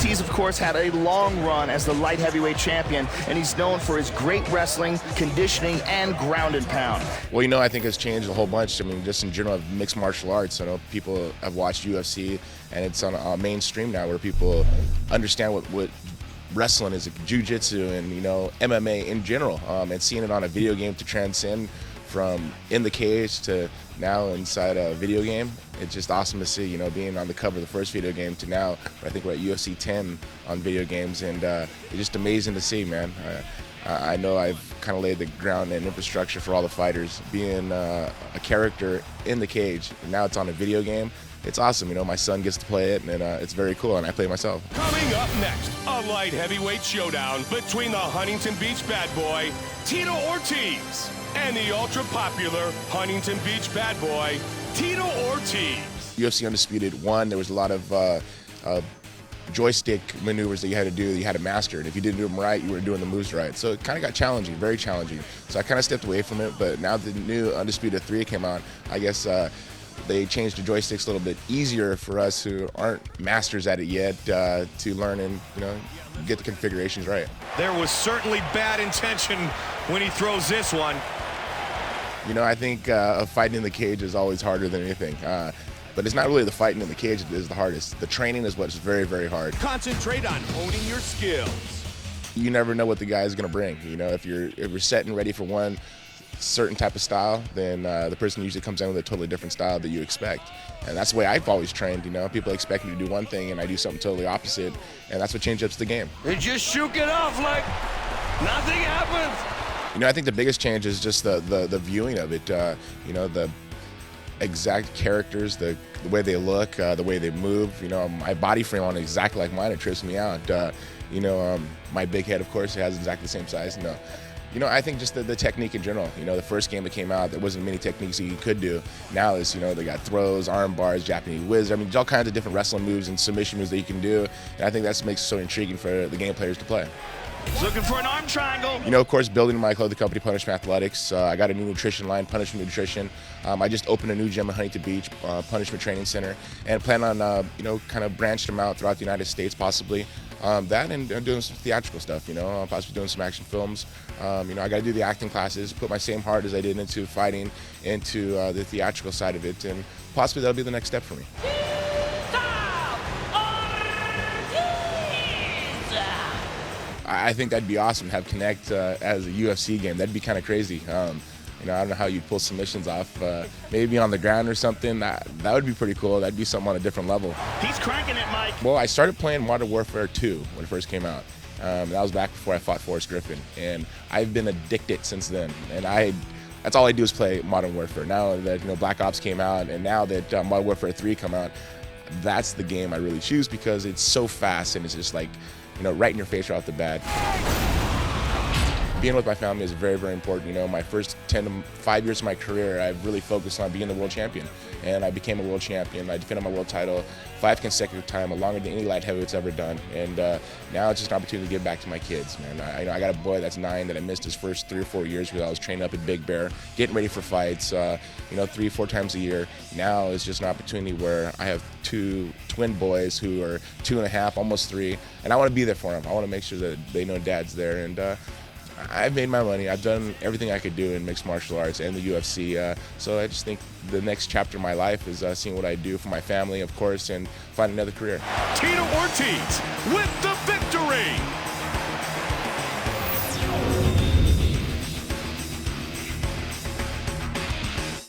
Ortiz, of course, had a long run as the light heavyweight champion, and he's known for his great wrestling, conditioning, and ground and pound. Well, you know, I think it's changed a whole bunch. I mean, just in general, mixed martial arts. I know people have watched UFC, and it's on mainstream now where people understand what wrestling is, jiu-jitsu and, you know, MMA in general, and seeing it on a video game to transcend from in the cage to now inside a video game. It's just awesome to see, you know, being on the cover of the first video game to now, I think we're at UFC 10 on video games, and it's just amazing to see, man. I know I've kind of laid the ground and infrastructure for all the fighters, being a character in the cage, and now it's on a video game. It's awesome, you know, my son gets to play it, and it's very cool, and I play it myself. Coming up next, a light heavyweight showdown between the Huntington Beach bad boy, Tito Ortiz, and the ultra-popular Huntington Beach bad boy, Tito Ortiz. UFC Undisputed 1, there was a lot of joystick maneuvers that you had to do, that you had to master, and if you didn't do them right, you weren't doing the moves right. So it kind of got challenging, very challenging. So I kind of stepped away from it, but now the new Undisputed 3 came out, I guess they changed the joysticks a little bit easier for us who aren't masters at it yet to learn and, you know, get the configurations right. There was certainly bad intention when he throws this one. You know, I think fighting in the cage is always harder than anything. But it's not really the fighting in the cage that is the hardest. The training is what's very, very hard. Concentrate on honing your skills. You never know what the guy is going to bring. You know, if you're set and ready for one certain type of style, then the person usually comes in with a totally different style that you expect. And that's the way I've always trained, you know. People expect me to do one thing and I do something totally opposite, and that's what changes the game. And just shook it off like nothing happened. You know, I think the biggest change is just the viewing of it. You know, the exact characters, the way they look, the way they move. You know, my body frame on exactly like mine, it trips me out. You know, my big head, of course, it has exactly the same size. No. You know, I think just the technique in general. You know, the first game that came out, there wasn't many techniques that you could do. Now is, you know, they got throws, arm bars, Japanese whiz. I mean, there's all kinds of different wrestling moves and submission moves that you can do. And I think that makes it so intriguing for the game players to play. Looking for an arm triangle. You know, of course, building my clothing company, Punishment Athletics. I got a new nutrition line, Punishment Nutrition. I just opened a new gym in Huntington Beach, Punishment Training Center, and plan on, you know, kind of branch them out throughout the United States, possibly. That and doing some theatrical stuff, you know, possibly doing some action films. You know, I got to do the acting classes, put my same heart as I did into fighting, into the theatrical side of it, and possibly that'll be the next step for me. I think that'd be awesome to have Connect as a UFC game. That'd be kind of crazy. You know, I don't know how you'd pull submissions off. Maybe on the ground or something. That would be pretty cool. That'd be something on a different level. He's cranking it, Mike. Well, I started playing Modern Warfare 2 when it first came out. That was back before I fought Forrest Griffin, and I've been addicted since then. And that's all I do is play Modern Warfare. Now that, you know, Black Ops came out, and now that Modern Warfare 3 come out, that's the game I really choose because it's so fast and it's just like, you know, right in your face right off the bat. Being with my family is very, very important. You know, my first 10 to 5 years of my career, I've really focused on being the world champion. And I became a world champion. I defended my world title 5 consecutive times, longer than any light heavyweight's ever done. And now it's just an opportunity to give back to my kids, man. I got a boy that's 9 that I missed his first 3 or 4 years because I was training up at Big Bear, getting ready for fights, you know, 3 or 4 times a year. Now it's just an opportunity where I have 2 twin boys who are 2.5, almost 3, and I want to be there for them. I want to make sure that they know Dad's there. And I've made my money. I've done everything I could do in mixed martial arts and the UFC. So I just think the next chapter of my life is seeing what I do for my family, of course, and find another career. Tito Ortiz with the